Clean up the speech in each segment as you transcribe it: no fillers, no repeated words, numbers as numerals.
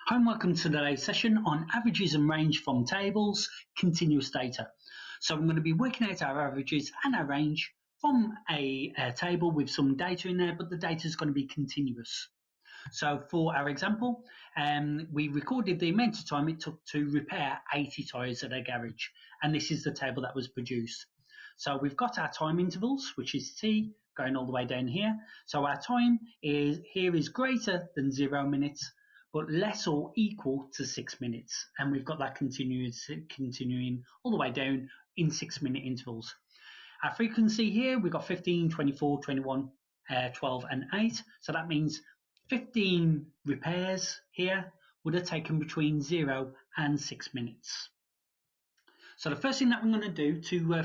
Hi and welcome to today's session on averages and range from tables, continuous data. So I'm going to be working out our averages and our range from a table with some data in there, but the data is going to be continuous. So for our example, we recorded the amount of time it took to repair 80 tyres at a garage, and this is the table that was produced. So we've got our time intervals, which is T, going all the way down here. So our time is greater than 0 minutes, but less or equal to 6 minutes. And we've got that continuing all the way down in 6 minute intervals. Our frequency here, we've got 15, 24, 21, 12 and 8. So that means 15 repairs here would have taken between 0 and 6 minutes. So the first thing that we're going to do to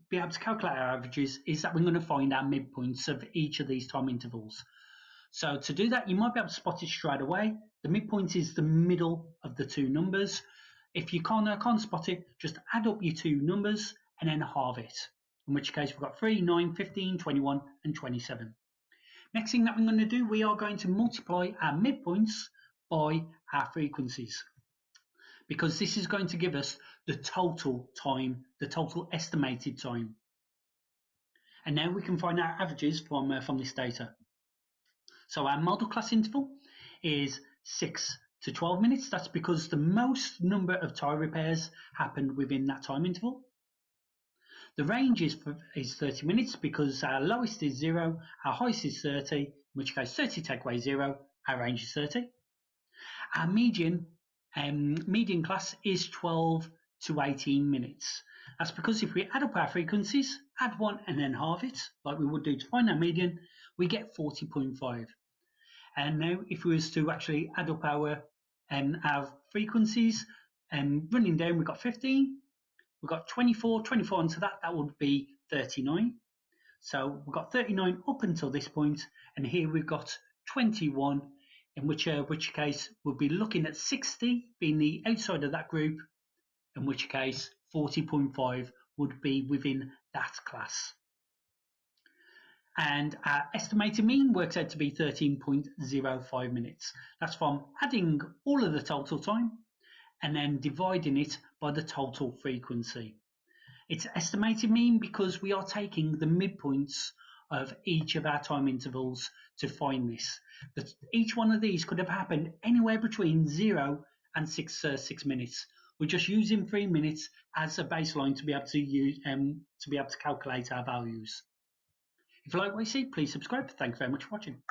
be able to calculate our averages is that we're going to find our midpoints of each of these time intervals. So to do that, you might be able to spot it straight away. The midpoint is the middle of the two numbers. If you can't spot it, just add up your two numbers and then halve it. In which case we've got 3, 9, 15, 21 and 27. Next thing that we're going to do, we are going to multiply our midpoints by our frequencies, because this is going to give us the total time, the total estimated time. And now we can find our averages from this data. So our model class interval is 6 to 12 minutes. That's because the most number of tyre repairs happened within that time interval. The range is 30 minutes because our lowest is 0, our highest is 30, in which case 30 take away 0, our range is 30. Our median class is 12 to 18 minutes. That's because if we add up our frequencies, add 1 and then halve it, like we would do to find our median, we get 40.5. And now if we was to actually add up our frequencies, running down, we've got 15, we've got 24 onto that would be 39. So we've got 39 up until this point, and here we've got 21, in which case we'll be looking at 60 being the outside of that group, in which case 40.5 would be within that class. And our estimated mean works out to be 13.05 minutes. That's from adding all of the total time and then dividing it by the total frequency. It's estimated mean because we are taking the midpoints of each of our time intervals to find this. Each one of these could have happened anywhere between 0 and 6 minutes. We're just using 3 minutes as a baseline to be able to calculate our values. If you like what you see, please subscribe. Thanks very much for watching.